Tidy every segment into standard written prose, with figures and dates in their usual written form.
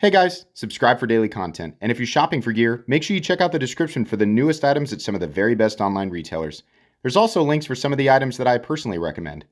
Hey guys, subscribe for daily content, and if you're shopping for gear, make sure you check out the description for the newest items at some of the very best online retailers. There's also links for some of the items that I personally recommend.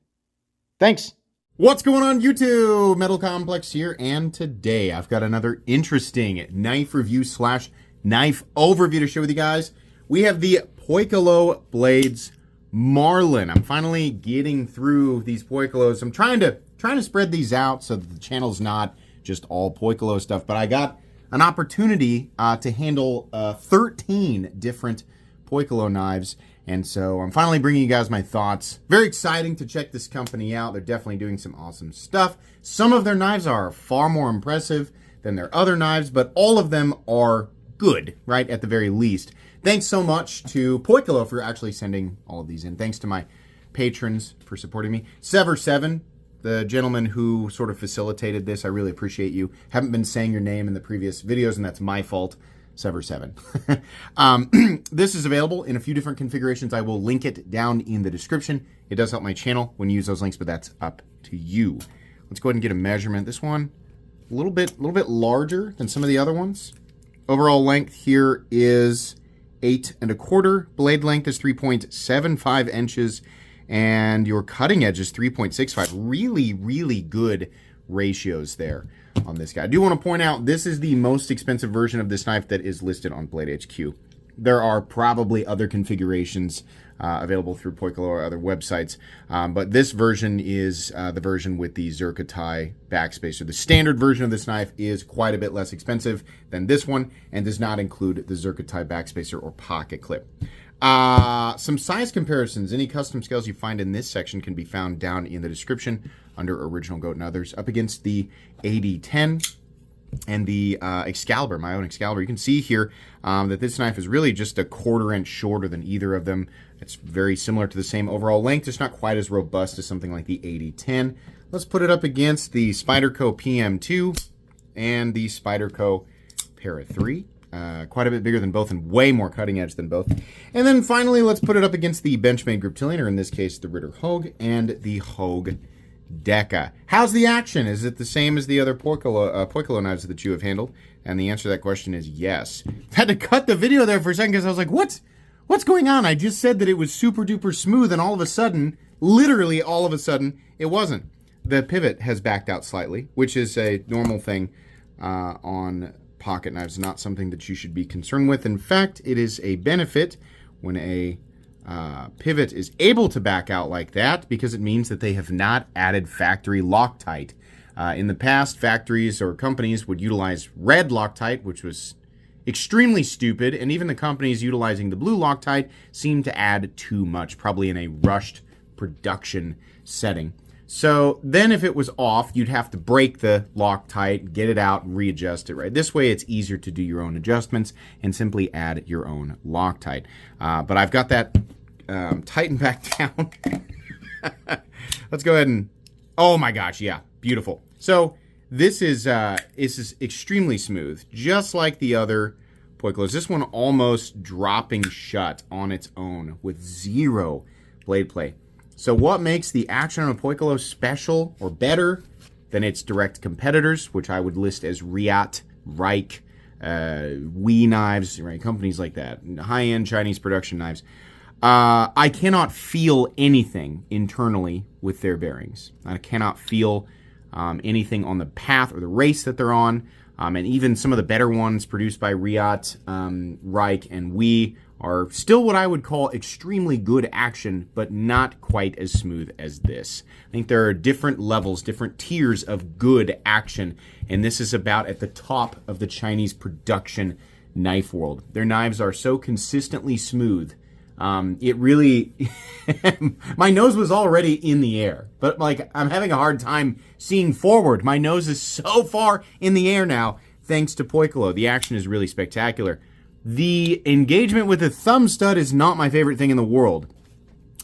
Thanks! What's going on YouTube? Metal Complex here, and today I've got another interesting knife review slash knife overview to share with you guys. We have the Poikilo blades Marlin. I'm finally getting through these Poikilos. I'm trying to spread these out so that the channel's not just all Poikilo stuff, but I got an opportunity to handle 13 different Poikilo knives, and so I'm finally bringing you guys my thoughts. Very exciting to check this company out. They're definitely doing some awesome stuff. Some of their knives are far more impressive than their other knives, but all of them are good, right, at the very least. Thanks so much to Poikilo for actually sending all of these in. Thanks to my patrons for supporting me. Sever7, the gentleman who sort of facilitated this, I really appreciate you. Haven't been saying your name in the previous videos, and that's my fault. Sever7. This is available in a few different configurations. I will link it down in the description. It does help my channel when you use those links, but that's up to you. Let's go ahead and get a measurement. This one, a little bit larger than some of the other ones. Overall length here is 8 1/4. Blade length is 3.75 inches. And your cutting edge is 3.65. Really good ratios there on this guy. I do want to point out, this is the most expensive version of this knife that is listed on Blade HQ. There are probably other configurations available through Poikilo or other websites, but this version is the version with the Zircotai backspacer. The standard version of this knife is quite a bit less expensive than this one and does not include the Zircotai backspacer or pocket clip. Some size comparisons. Any custom scales you find in this section can be found down in the description under Original Goat and others. Up against the 8010 and the Excalibur, my own Excalibur. You can see here that this knife is really just a 1/4 inch shorter than either of them. It's very similar to the same overall length. It's not quite as robust as something like the 8010. Let's put it up against the Spyderco PM2 and the Spyderco Para 3. Quite a bit bigger than both and way more cutting edge than both. And then finally, let's put it up against the Benchmade Griptilian, or in this case, the Ritter Hogue and the Hogue Deca. How's the action? Is it the same as the other Poikilo knives that you have handled? And the answer to that question is yes. I had to cut the video there for a second because I was like, what's going on? I just said that it was super duper smooth, and all of a sudden, literally all of a sudden, it wasn't. The pivot has backed out slightly, which is a normal thing on pocket knives, not something that you should be concerned with. In fact, it is a benefit when a pivot is able to back out like that, because it means that they have not added factory Loctite. In the past, factories or companies would utilize red Loctite, which was extremely stupid, and even the companies utilizing the blue Loctite seemed to add too much, probably in a rushed production setting. So then if it was off, you'd have to break the Loctite, get it out, and readjust it, right? This way it's easier to do your own adjustments and simply add your own Loctite. But I've got that tightened back down. Let's go ahead and, oh my gosh, yeah, beautiful. So this is extremely smooth, just like the other Poikilos. This one almost dropping shut on its own with zero blade play. So what makes the action on a Poikilo special or better than its direct competitors, which I would list as Riat, Reich, Wee knives, right? Companies like that, high-end Chinese production knives. I cannot feel anything internally with their bearings. I cannot feel anything on the path or the race that they're on. And even some of the better ones produced by Riat, Reich, and Wee are still what I would call extremely good action, but not quite as smooth as this. I think there are different levels, different tiers of good action, and this is about at the top of the Chinese production knife world. Their knives are so consistently smooth. It really, my nose was already in the air, but like I'm having a hard time seeing forward. My nose is so far in the air now, thanks to Poikilo. The action is really spectacular. The engagement with the thumb stud is not my favorite thing in the world.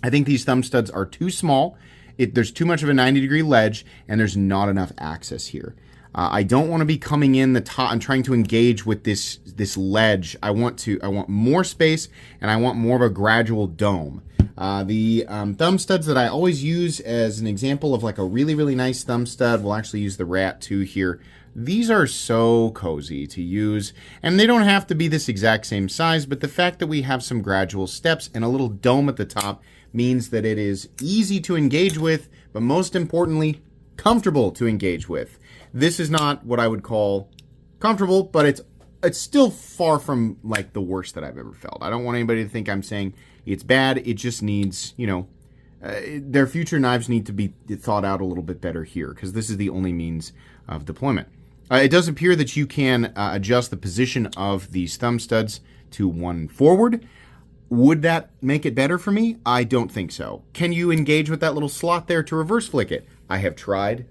I think these thumb studs are too small. There's too much of a 90-degree ledge, and there's not enough access here. I don't want to be coming in the top and trying to engage with this ledge. I want more space, and I want more of a gradual dome. The thumb studs that I always use as an example of like a really nice thumb stud, we'll actually use the Rat 2 here. These are so cozy to use, and they don't have to be this exact same size, but the fact that we have some gradual steps and a little dome at the top means that it is easy to engage with, but most importantly, comfortable to engage with. This is not what I would call comfortable, but it's still far from like the worst that I've ever felt. I don't want anybody to think I'm saying it's bad. It just needs, their future knives need to be thought out a little bit better here, because this is the only means of deployment. It does appear that you can adjust the position of these thumb studs to one forward. Would that make it better for me? I don't think so. Can you engage with that little slot there to reverse flick it? I have tried.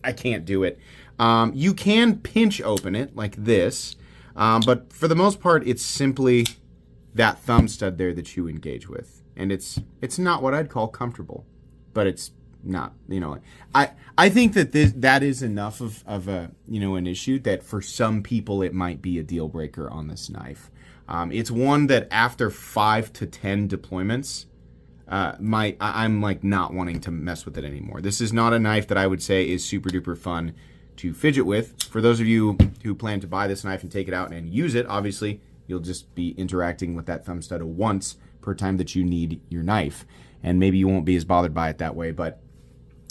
I can't do it. You can pinch open it like this, but for the most part, it's simply that thumb stud there that you engage with. And it's not what I'd call comfortable, but it's not, I think that that is enough of a, an issue that for some people it might be a deal breaker on this knife. It's one that after 5 to 10 deployments, I'm like not wanting to mess with it anymore. This is not a knife that I would say is super duper fun to fidget with. For those of you who plan to buy this knife and take it out and use it, obviously you'll just be interacting with that thumb stud once per time that you need your knife. And maybe you won't be as bothered by it that way, but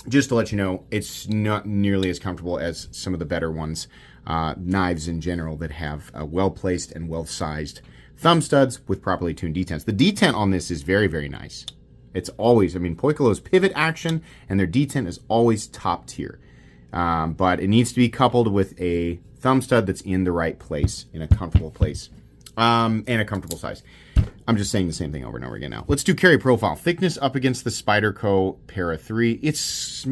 just to let you know, it's not nearly as comfortable as some of the better ones, knives in general that have well-placed and well-sized thumb studs with properly tuned detents. The detent on this is very, very nice. It's always, Poikilo's pivot action and their detent is always top tier. But it needs to be coupled with a thumb stud that's in the right place, in a comfortable place, and a comfortable size. I'm just saying the same thing over and over again now. Let's do carry profile. Thickness up against the Spyderco Para 3. It's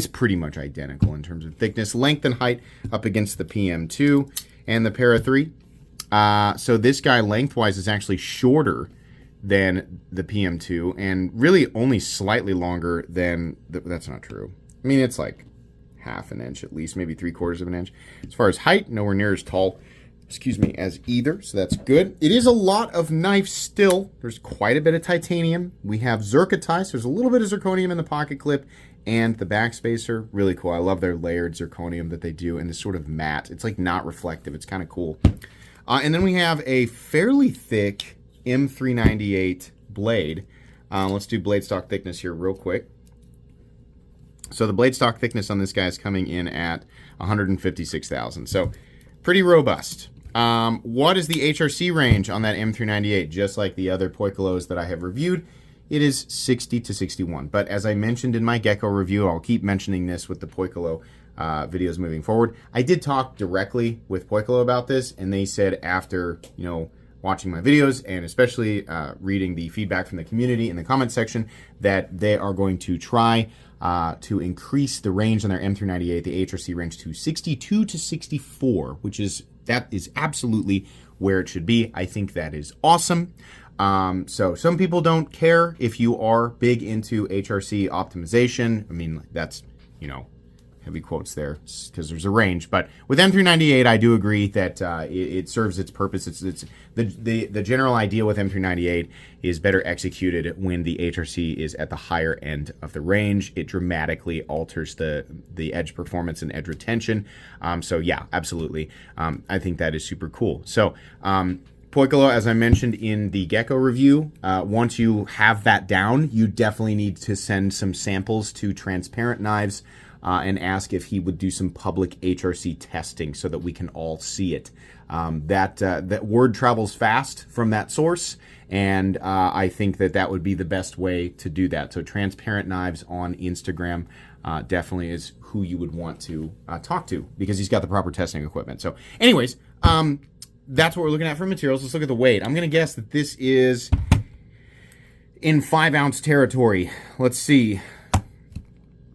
pretty much identical in terms of thickness. Length and height up against the PM2 and the Para 3. So this guy lengthwise is actually shorter than the PM2 and really only slightly longer than that's not true. It's like half an inch at least, maybe 3/4 of an inch. As far as height, nowhere near as tall, as either, so that's good. It is a lot of knife still. There's quite a bit of titanium. We have zircotite, so there's a little bit of zirconium in the pocket clip and the backspacer. Really cool. I love their layered zirconium that they do and this sort of matte. It's like not reflective. It's kind of cool. And then we have a fairly thick M398 blade. Let's do blade stock thickness here real quick. So the blade stock thickness on this guy is coming in at 156,000. So pretty robust. What is the HRC range on that M398? Just like the other Poikilos that I have reviewed, it is 60 to 61. But as I mentioned in my Gecko review, I'll keep mentioning this with the Poikilo videos moving forward. I did talk directly with Poikilo about this, and they said after, watching my videos and especially reading the feedback from the community in the comment section that they are going to try to increase the range on their M398, the HRC range, to 62 to 64, that is absolutely where it should be. I think that is awesome. So some people don't care if you are big into HRC optimization. That's, heavy quotes there because there's a range. But with M398, I do agree that it serves its purpose. It's the general idea with M398 is better executed when the HRC is at the higher end of the range. It dramatically alters the edge performance and edge retention. So yeah, absolutely. I think that is super cool. So Poikilo, as I mentioned in the Gecko review, once you have that down, you definitely need to send some samples to Transparent Knives and ask if he would do some public HRC testing so that we can all see it. That word travels fast from that source, and I think that would be the best way to do that. So Transparent Knives on Instagram definitely is who you would want to talk to because he's got the proper testing equipment. So anyways, that's what we're looking at for materials. Let's look at the weight. I'm going to guess that this is in 5-ounce territory. Let's see.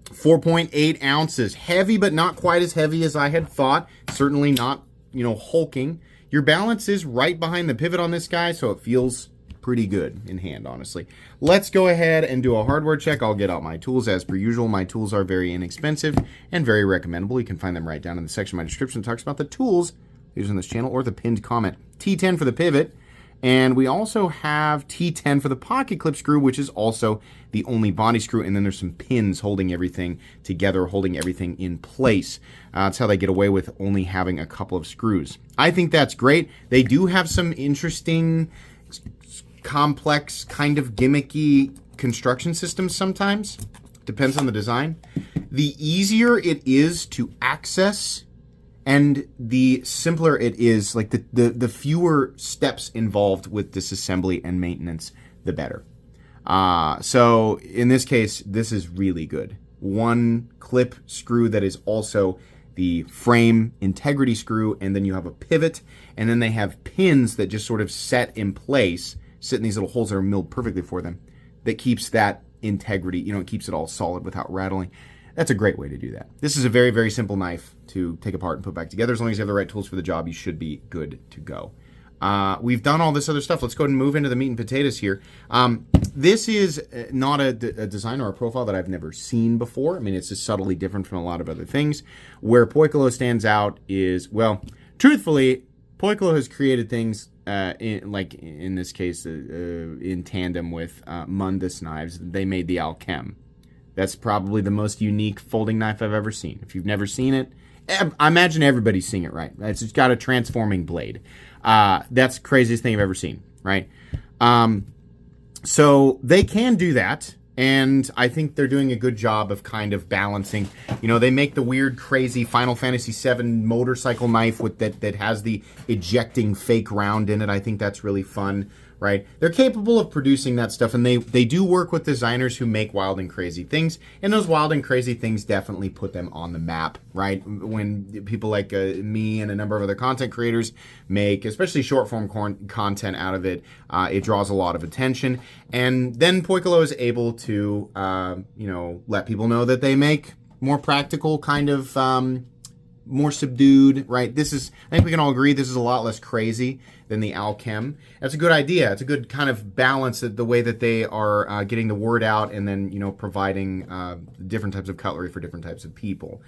4.8 ounces. Heavy, but not quite as heavy as I had thought. Certainly not, hulking. Your balance is right behind the pivot on this guy, so it feels pretty good in hand, honestly. Let's go ahead and do a hardware check. I'll get out my tools as per usual. My tools are very inexpensive and very recommendable. You can find them right down in the section of my description that talks about the tools used on this channel or the pinned comment. T10 for the pivot, And we also have T10 for the pocket clip screw, which is also the only body screw. And then there's some pins holding everything together, holding everything in place. That's how they get away with only having a couple of screws. I think that's great. They do have some interesting, complex, kind of gimmicky construction systems sometimes. Depends on the design. The easier it is to access and the simpler it is, like the fewer steps involved with disassembly and maintenance, the better. So in this case, this is really good. One clip screw that is also the frame integrity screw, and then you have a pivot, and then they have pins that just sort of set in place, sit in these little holes that are milled perfectly for them, that keeps that integrity, it keeps it all solid without rattling. That's a great way to do that. This is a very, very simple knife to take apart and put back together. As long as you have the right tools for the job, you should be good to go. We've done all this other stuff. Let's go ahead and move into the meat and potatoes here. This is not a design or a profile that I've never seen before. I mean, it's just subtly different from a lot of other things. Where Poikilo stands out is, well, truthfully, Poikilo has created things, in this case, in tandem with Mundus knives. They made the Alchem. That's probably the most unique folding knife I've ever seen. If you've never seen it, I imagine everybody's seeing it, right? It's got a transforming blade. That's the craziest thing I've ever seen, right? So they can do that, and I think they're doing a good job of kind of balancing. They make the weird, crazy Final Fantasy VII motorcycle knife with that has the ejecting fake round in it. I think that's really fun. Right? They're capable of producing that stuff, and they do work with designers who make wild and crazy things, and those wild and crazy things definitely put them on the map, right? When people like me and a number of other content creators make, especially short-form content out of it, it draws a lot of attention, and then Poikilo is able to, let people know that they make more practical kind of more subdued, right? I think we can all agree this is a lot less crazy than the Alchem. That's a good idea. It's a good kind of balance, the way that they are getting the word out and then, providing different types of cutlery for different types of people.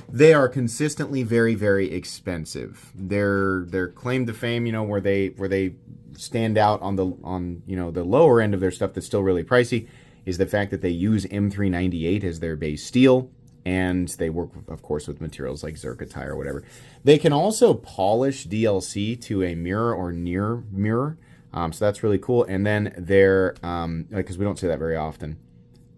They are consistently very, very expensive. Their claim to fame, where they stand out on the lower end of their stuff that's still really pricey, is the fact that they use M398 as their base steel. And they work, of course, with materials like Zircotite or whatever. They can also polish DLC to a mirror or near mirror. So that's really cool. And then their, because we don't say that very often,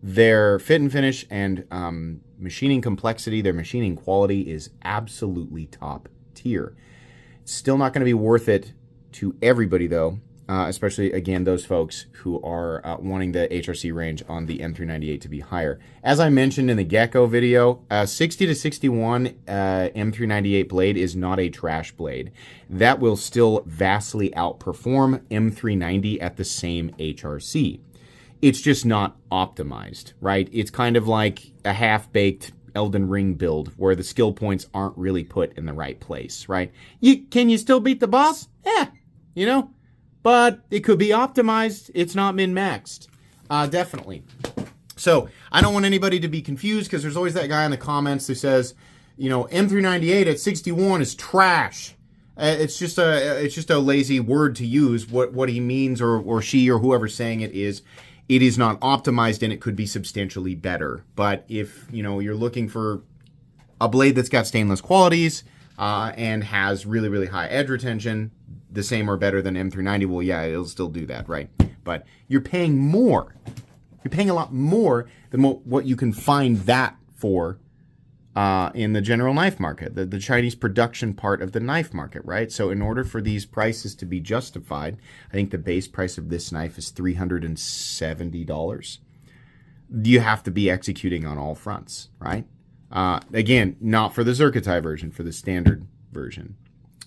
their fit and finish and machining complexity, their machining quality is absolutely top tier. It's still not going to be worth it to everybody, though. Especially, again, those folks who are wanting the HRC range on the M398 to be higher. As I mentioned in the Gecko video, 60 to 61 M398 blade is not a trash blade. That will still vastly outperform M390 at the same HRC. It's just not optimized, right? It's kind of like a half-baked Elden Ring build where the skill points aren't really put in the right place, right? Can you still beat the boss? Yeah, but it could be optimized. It's not min-maxed. Definitely. So I don't want anybody to be confused, because there's always that guy in the comments who says, M398 at 61 is trash. It's just a lazy word to use. What he means, or she, or whoever's saying it is not optimized, and it could be substantially better. But if you're looking for a blade that's got stainless qualities and has really, really high edge retention, the same or better than M390, well, yeah, it'll still do that, right? But you're paying more. You're paying a lot more than what you can find that for in the general knife market, the Chinese production part of the knife market, right? So in order for these prices to be justified, I think the base price of this knife is $370. You have to be executing on all fronts, right? Again, not for the Zircotite version, for the standard version.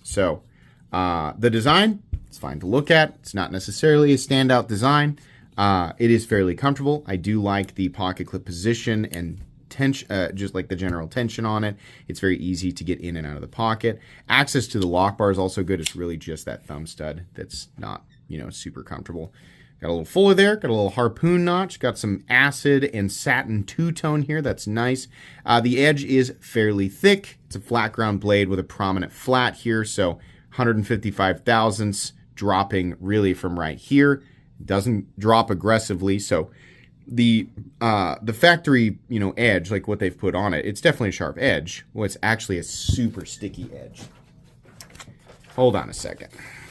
So the design, it's fine to look at. It's not necessarily a standout design. It is fairly comfortable. I do like the pocket clip position and tension, just like the general tension on it. It's very easy to get in and out of the pocket. Access to the lock bar is also good. It's really just that thumb stud that's not, super comfortable. Got a little fuller there, got a little harpoon notch, got some acid and satin two-tone here. That's nice. The edge is fairly thick. It's a flat ground blade with a prominent flat here, so 155 thousandths, dropping really from right here. It doesn't drop aggressively, so the factory, edge, like what they've put on it, it's definitely a sharp edge. Well, it's actually a super sticky edge. Hold on a second.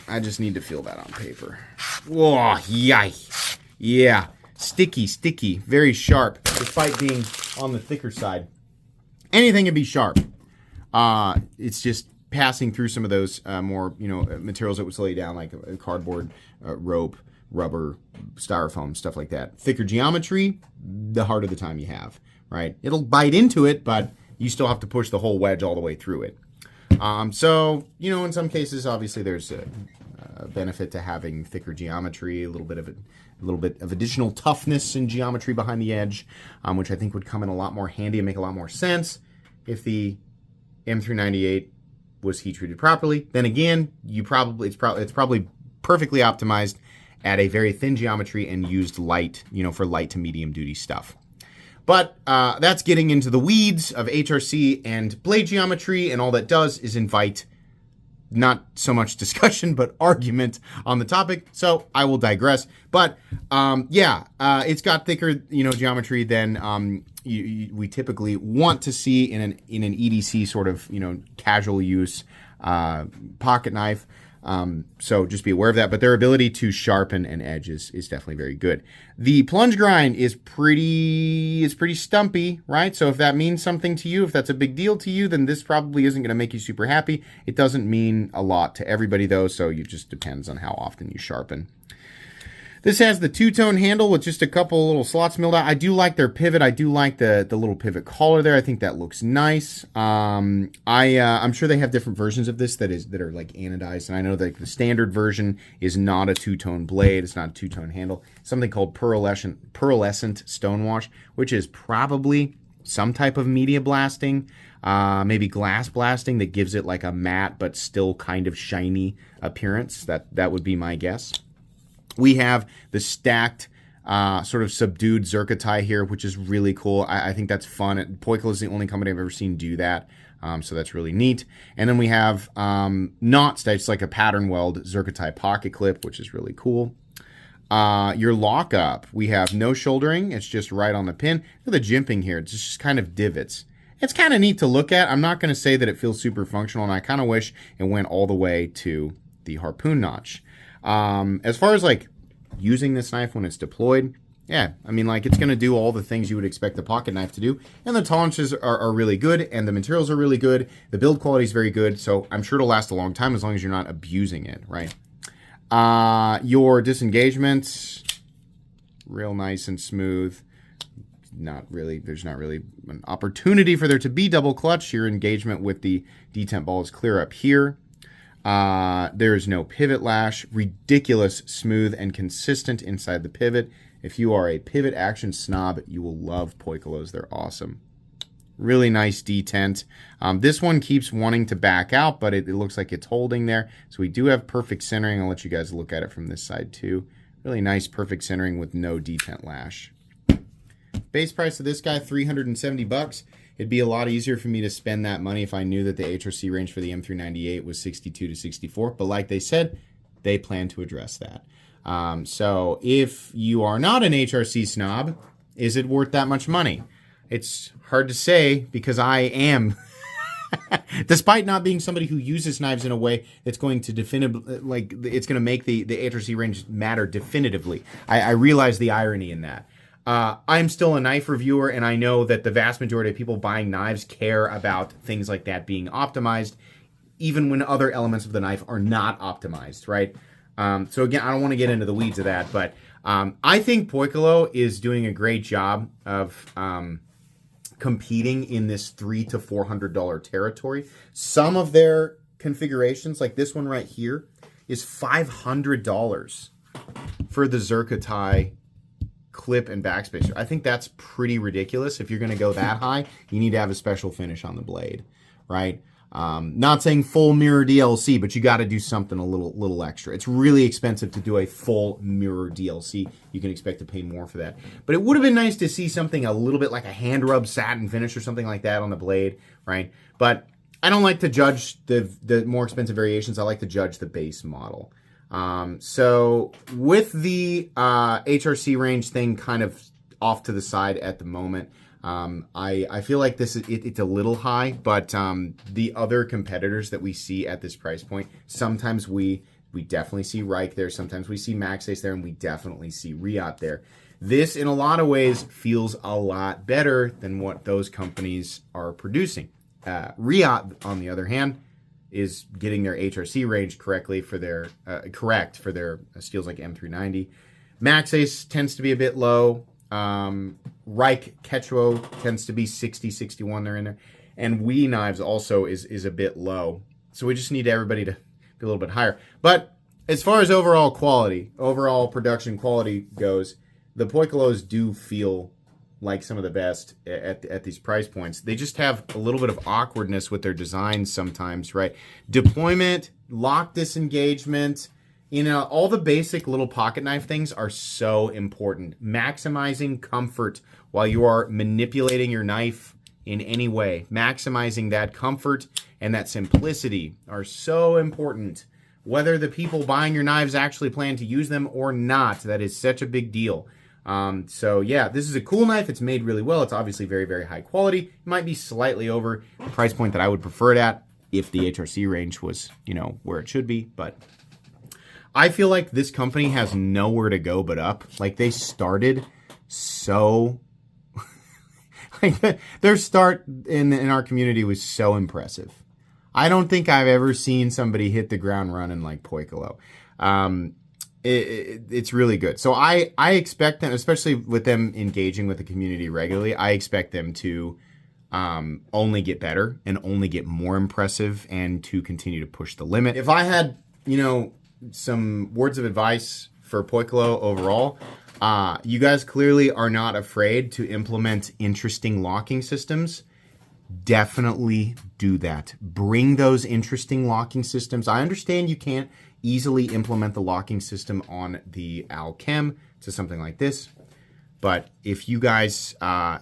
I just need to feel that on paper. Whoa, yay. Yeah, sticky, very sharp, despite being on the thicker side. Anything can be sharp. It's just passing through some of those more, materials that would slow you down, like cardboard, rope, rubber, styrofoam, stuff like that. Thicker geometry, the harder the time you have, right? It'll bite into it, but you still have to push the whole wedge all the way through it. So, in some cases, obviously there's a benefit to having thicker geometry, a little bit of additional toughness in geometry behind the edge, which I think would come in a lot more handy and make a lot more sense if the M398 was heat treated properly. Then again, it's probably perfectly optimized at a very thin geometry and used light, for light to medium duty stuff. But that's getting into the weeds of HRC and blade geometry, and all that does is invite not so much discussion, but argument on the topic. So I will digress. But it's got thicker, geometry than we typically want to see in an EDC sort of, casual use pocket knife. So just be aware of that. But their ability to sharpen an edge is definitely very good. The plunge grind is pretty stumpy, right? So if that means something to you, if that's a big deal to you, then this probably isn't going to make you super happy. It doesn't mean a lot to everybody though, so it just depends on how often you sharpen. This has the two-tone handle with just a couple little slots milled out. I do like their pivot. I do like the little pivot collar there. I think that looks nice. I'm sure they have different versions of this that are like anodized, and I know that the standard version is not a two-tone blade. It's not a two-tone handle. Something called pearlescent stonewash, which is probably some type of media blasting, maybe glass blasting that gives it like a matte but still kind of shiny appearance. That would be my guess. We have the stacked, sort of subdued zircotai here, which is really cool. I think that's fun. Poikilo is the only company I've ever seen do that, so that's really neat. And then we have not stitched, it's like a pattern weld zircotai pocket clip, which is really cool. Your lockup, we have no shouldering. It's just right on the pin. Look at the jimping here. It's just kind of divots. It's kind of neat to look at. I'm not going to say that it feels super functional, and I kind of wish it went all the way to the harpoon notch. As far as like using this knife when it's deployed, it's going to do all the things you would expect a pocket knife to do. And the tolerances are really good, and the materials are really good. The build quality is very good, so I'm sure it'll last a long time as long as you're not abusing it, right? Your disengagements, real nice and smooth. There's not really an opportunity for there to be double clutch. Your engagement with the detent ball is clear up here. There's no pivot lash, ridiculous smooth and consistent inside the pivot. If you are a pivot action snob, you will love Poikilos. They're awesome. Really nice detent. This one keeps wanting to back out, but it looks like it's holding there. So we do have perfect centering. I'll let you guys look at it from this side too. Really nice perfect centering with no detent lash. Base price of this guy, $370. It'd be a lot easier for me to spend that money if I knew that the HRC range for the M398 was 62 to 64. But like they said, they plan to address that. So if you are not an HRC snob, is it worth that much money? It's hard to say because I am. Despite not being somebody who uses knives in a way that's going to it's going to make the HRC range matter definitively. I realize the irony in that. I'm still a knife reviewer, and I know that the vast majority of people buying knives care about things like that being optimized, even when other elements of the knife are not optimized, right? So again, I don't want to get into the weeds of that, but I think Poikilo is doing a great job of competing in this $300 to $400 territory. Some of their configurations, like this one right here, is $500 for the zircotai clip and backspacer. I think that's pretty ridiculous. If you're going to go that high, you need to have a special finish on the blade, right? Not saying full mirror DLC, but you got to do something a little extra. It's really expensive to do a full mirror DLC. You can expect to pay more for that. But it would have been nice to see something a little bit like a hand rub satin finish or something like that on the blade, right? But I don't like to judge the more expensive variations. I like to judge the base model. So with the HRC range thing kind of off to the side at the moment, I feel like it's a little high, but the other competitors that we see at this price point, sometimes we definitely see Reich there, sometimes we see Maxace there, and we definitely see Riot there. This, in a lot of ways, feels a lot better than what those companies are producing. Riot, on the other hand, is getting their HRC range correct for their steels like M390. Maxace tends to be a bit low. Reich Quechua tends to be 60, 61. They're in there. And Wee Knives also is a bit low. So we just need everybody to be a little bit higher. But as far as overall quality, overall production quality goes, the Poikilos do feel like some of the best at these price points. They just have a little bit of awkwardness with their designs sometimes, right? Deployment, lock disengagement, all the basic little pocket knife things are so important. Maximizing comfort while you are manipulating your knife in any way. Maximizing that comfort and that simplicity are so important. Whether the people buying your knives actually plan to use them or not, that is such a big deal. So yeah, this is a cool knife. It's made really well. It's obviously very, very high quality. It might be slightly over the price point that I would prefer it at if the HRC range was, where it should be. But I feel like this company has nowhere to go but up. Like they started so, like their start in our community was so impressive. I don't think I've ever seen somebody hit the ground running like Poikilo. It's really good. So I expect them, especially with them engaging with the community regularly, I expect them to only get better and only get more impressive and to continue to push the limit. If I had, some words of advice for Poikilo overall, you guys clearly are not afraid to implement interesting locking systems. Definitely do that. Bring those interesting locking systems. I understand you can't easily implement the locking system on the Alchem to something like this, but if you guys, are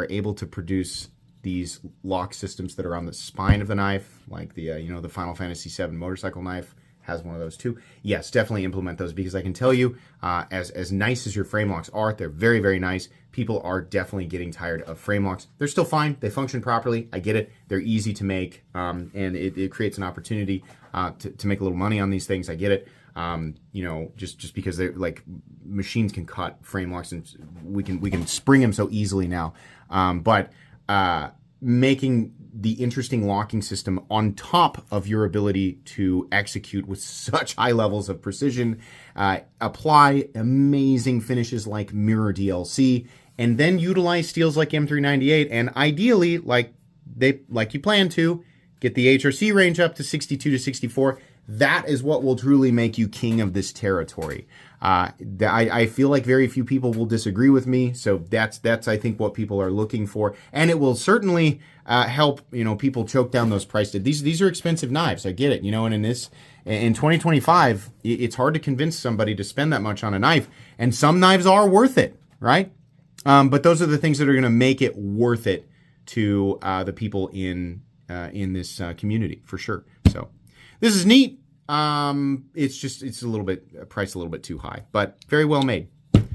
able to produce these lock systems that are on the spine of the knife, like the, the Final Fantasy VII motorcycle knife has one of those too. Yes, definitely implement those because I can tell you, as nice as your frame locks are, they're very, very nice. People are definitely getting tired of frame locks. They're still fine. They function properly. I get it. They're easy to make, and it creates an opportunity to make a little money on these things. I get it. Just because they're like machines can cut frame locks and we can spring them so easily now. But making the interesting locking system on top of your ability to execute with such high levels of precision, apply amazing finishes like Mirror DLC, and then utilize steels like M398, and ideally, like you plan to, get the HRC range up to 62 to 64. That is what will truly make you king of this territory. I feel like very few people will disagree with me, so that's I think what people are looking for, and it will certainly help people choke down those prices. These are expensive knives. I get it, and in 2025, it's hard to convince somebody to spend that much on a knife, and some knives are worth it, right? But those are the things that are going to make it worth it to the people in this community for sure. So this is neat. It's a little bit priced a little bit too high, but very well made.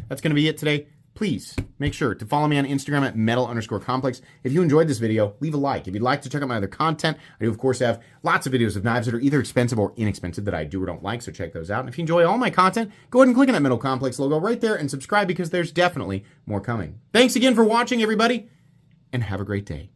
That's going to be it today. Please make sure to follow me on Instagram at metal_complex. If you enjoyed this video, leave a like. If you'd like to check out my other content, I do of course have lots of videos of knives that are either expensive or inexpensive that I do or don't like, so check those out. And if you enjoy all my content, go ahead and click on that Metal Complex logo right there and subscribe because there's definitely more coming. Thanks again for watching, everybody, and have a great day.